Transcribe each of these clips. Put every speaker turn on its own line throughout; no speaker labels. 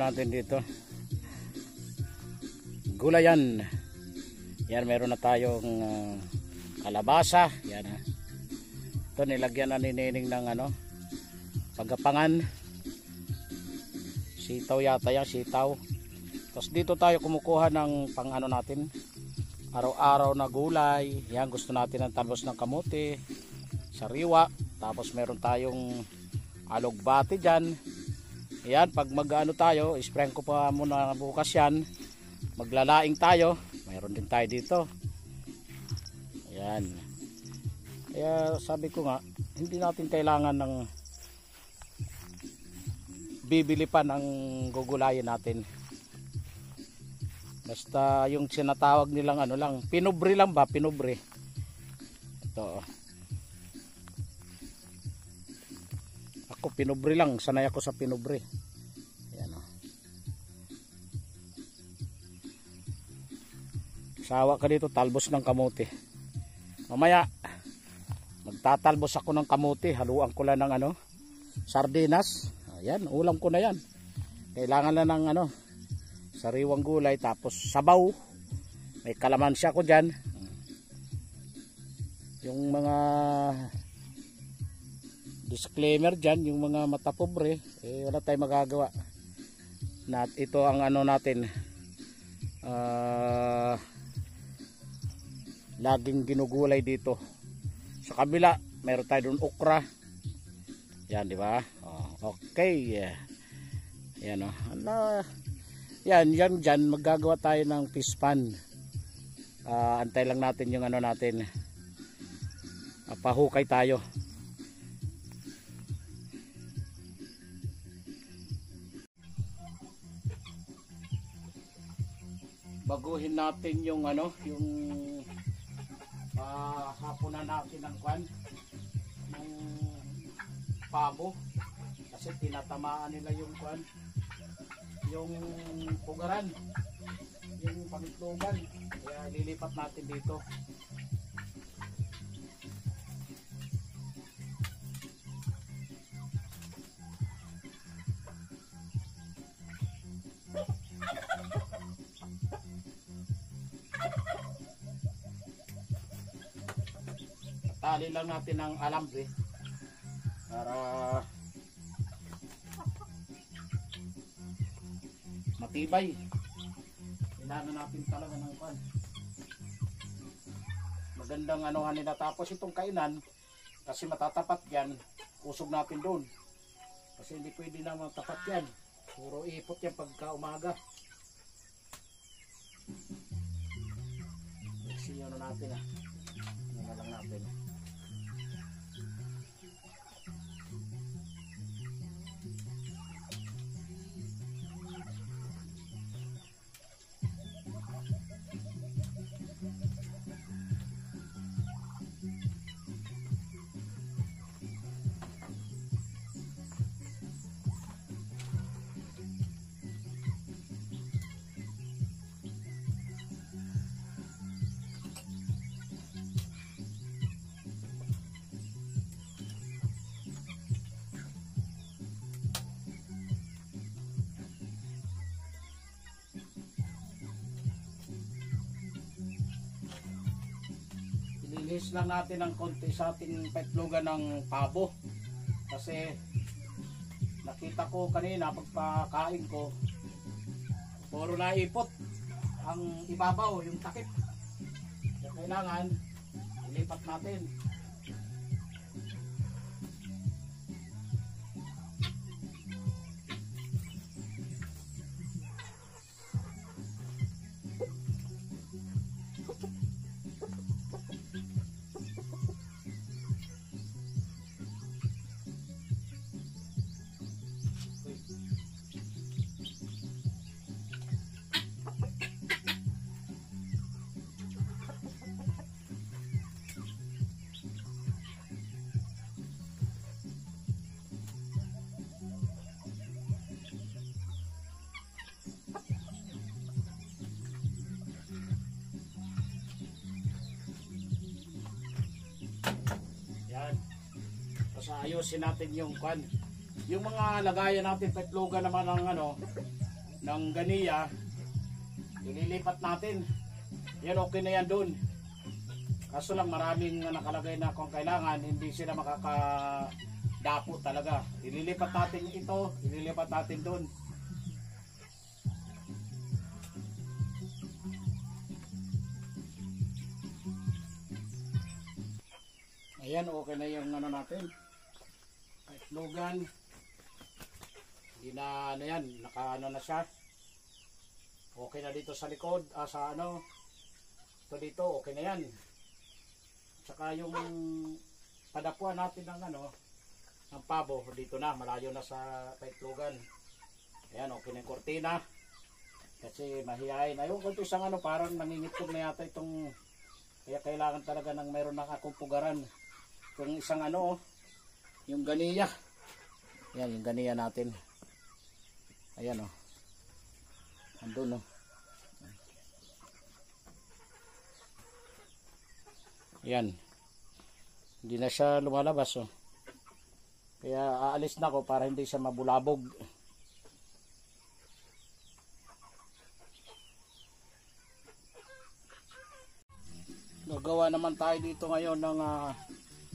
natin dito. Gulayan. Yan, meron na tayong kalabasa. Yan ha. Ito nilagyan na ni Nining ng paggapangan. Sitaw yata yan, sitaw. Tapos dito tayo kumukuha ng pang natin. Araw-araw na gulay. Yan, gusto natin ng talbos ng kamote, sariwa. Tapos meron tayong alugbati dyan. Yan, pag tayo, isprayan ko pa muna bukas yan. Maglalaing tayo. Mayroon din tayo dito. Yan. Kaya sabi ko nga, hindi natin kailangan ng bibili pa ng gugulayin natin. Basta yung sinatawag nilang lang, pinubre lang ba? Pinubre. Ito. Ako pinubre lang, sanay ako sa pinubre. Ayan o. Sawa ka dito, talbos ng kamote. Mamaya magtatalbos ako ng kamote, haluan ko lang ng sardinas. Ayan, ulam ko na yan. Kailangan na ng sariwang gulay, tapos sabaw. May kalamansi ako dyan. Yung mga disclaimer dyan, yung mga matapobre, wala tayong magagawa. Ito ang natin, laging ginugulay dito. Sa kabila, meron tayo doon okra. Yan, di ba? Okay. Yan yan dyan, maggagawa tayo ng fish pan. Antay lang natin yung natin. Pahukay tayo. Baguhin natin yung yung hapunan natin ng ng pabo, kasi tinatamaan nila yung yung pugaran, yung pangitlogan, kaya lilipat natin dito. Tali lang natin ang alambre para matibay. Kailangan natin talaga ng magandang nila. Tapos itong kainan, kasi matatapat yan, usog natin doon. Kasi hindi pwede na matapat yan. Puro ipot yan pagka umaga. Siya na natin lang natin. Ilinis lang natin ng konti sa ating petlogan ng pabo, kasi nakita ko kanina pagpakain ko, puro naipot ang ibabaw, yung takip. Kaya kailangan ilipat natin. Ayusin natin yung yung mga lagayan natin, petlogan naman ng ng ganiya, ililipat natin. Yan, okay na yan dun. Kaso lang maraming nakalagay na kung kailangan, hindi sila makakadapo talaga. Ililipat natin ito, ililipat natin dun. Ayan, okay na yung ano natin. Itlogan. Hindi na ano yan, naka-ano na siya. Okay na dito sa likod, sa ano. Ito dito, okay na yan. Tsaka yung padapuan natin ng ano, ng pabo, dito na, malayo na sa itlogan. Ayan, okay na yung kortina. Kasi mahihayin. Ayun kung ito isang ano, parang nangingitog na yata itong, kaya kailangan talaga ng mayroon ng akumpugaran. Kung isang ano, yung ganiya. Yan, yung ganiya natin. Ayan o. Andun o. Yan. Hindi na siya lumalabas o. Kaya aalis na ako para hindi siya mabulabog. Nagawa naman tayo dito ngayon ng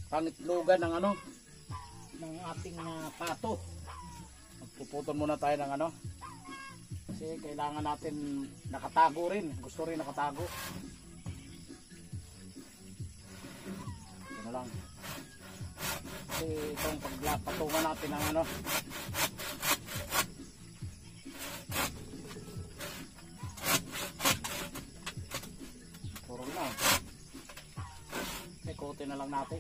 pangitlogan ng ano, ng ating pato. Magpuputol muna tayo ng ano, kasi kailangan natin nakatago rin, gusto rin nakatago. Ito na lang, kasi itong pagpatungan natin ng ano, puro na, ikotin na lang natin.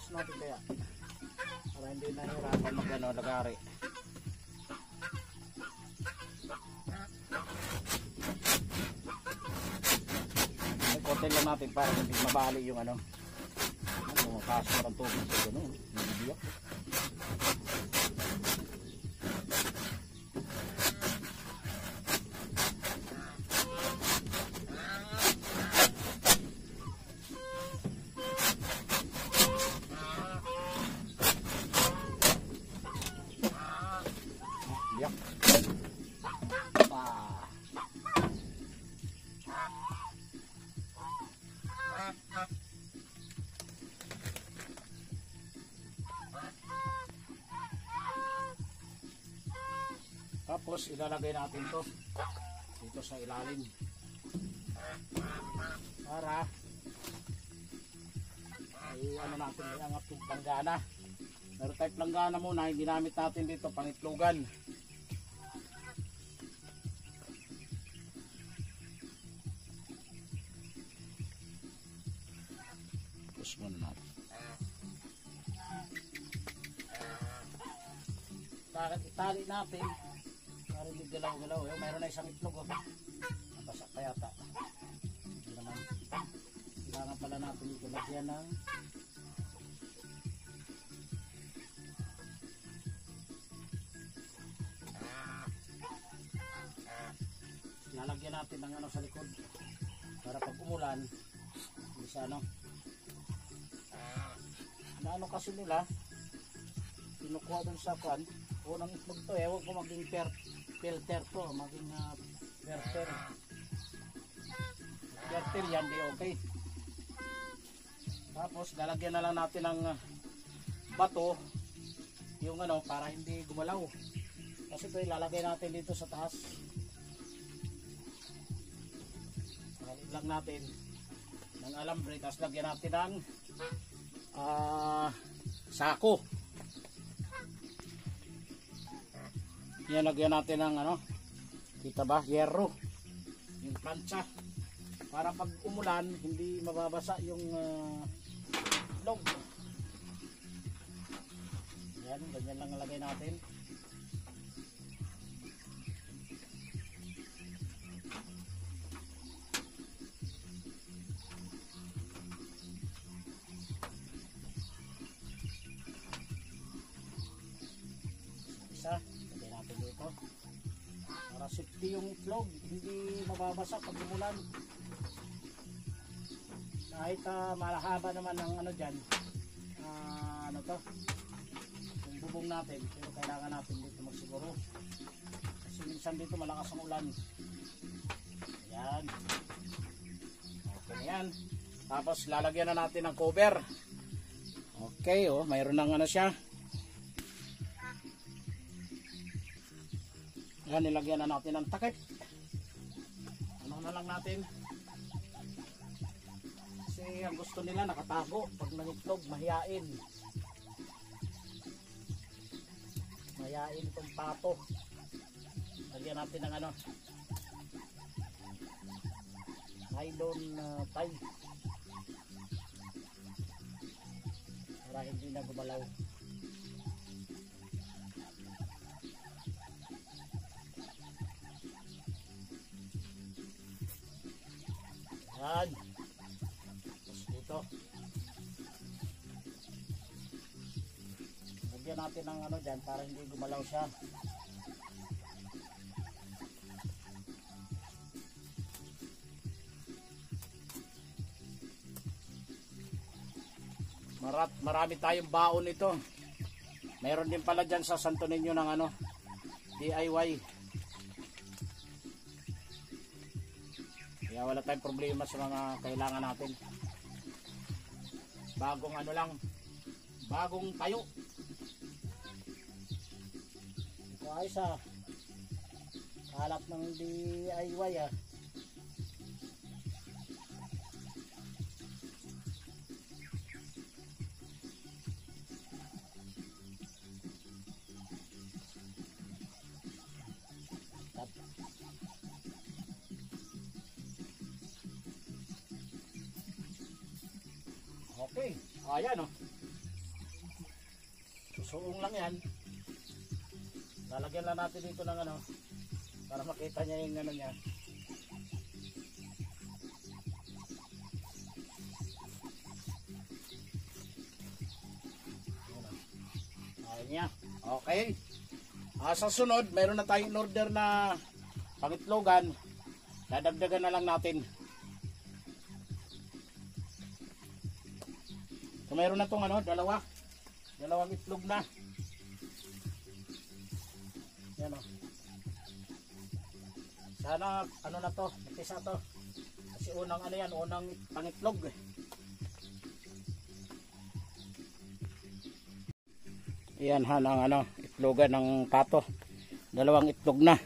Natin kaya para hindi nahirapan mag-ano lagari. Ay, konti lang natin para hindi mabali yung ano, kaso ng tubig sa gano'n, nabibiyak. Yak. Tapos ilalagay natin to dito sa ilalim para ay ano natin, may angat yung planggana. Meron tayong planggana muna, ginamit natin dito pangitlogan. Push muna natin. Itali natin para hindi galaw-galaw. Mayroon na isang itlog. Nabasa pa yata. Hindi naman. Kailangan pala natin ito lagyan ng lalagyan natin ng ano sa likod para pag umulan hindi sa ano ano kasi nila kinukuha dun sa kwan unang itlog to huwag mo maging filter to maging filter yan di okay. Tapos lalagyan na lang natin ng bato yung ano para hindi gumalaw kasi ito ilalagay natin dito sa taas. Lang natin ng alambre, tapos lagyan natin ng sako. Yan, lagyan natin ng ano, kita ba, hierro, yung plancha para pag umulan hindi mababasa yung log. Yan, ganyan lang nalagay natin. Lagay natin dito para safety yung itlog, hindi mababasa pag umulan. Kahit malahaba naman ang ano dyan, ano to, yung bubong natin, pero kailangan natin dito magsiguro. Kasi minsan dito malakas ang ulan. Ayan. Okay yan. Tapos lalagyan na natin ng cover. Okay, oh, mayroon ng ano siya. Yan, nilagyan na natin ng takip. Ano na lang natin. Kasi ang gusto nila nakatago. Pag nangitlog, mahiyain. Mahiyain itong pato. Lagyan natin ng ano, nylon tie. Para hindi na gumalaw. Yan. Tapos dito. Lagyan natin ng ano dyan para hindi gumalaw siya. Marami tayong baon nito. Mayroon din pala dyan sa Santo Niño ng ano, DIY. Kaya wala tayong problema sa mga kailangan natin. Bagong ano lang, bagong tayo. Ito ay sa kalat ng DIY ah. Okay, ayan o. Susuong lang yan. Lalagyan lang natin dito ng ano, para makita niya yung ano niya. Ayan niya. Okay. Sa sunod, mayroon na tayong order na pangitlogan. Dadagdagan na lang natin. So, mayroon na tong ano, dalawang itlog na. Yan o. Sana ano na to, napisa to. Kasi unang ano yan, unang pangitlog. Yan han ang ano, itlogan ng pato. Dalawang itlog na.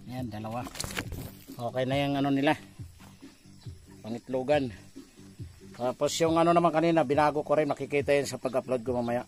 Yan, dalawa. Okay na yung ano nila, pangitlogan. Tapos yung ano naman kanina, binago ko rin, makikita yun sa pag-upload ko mamaya.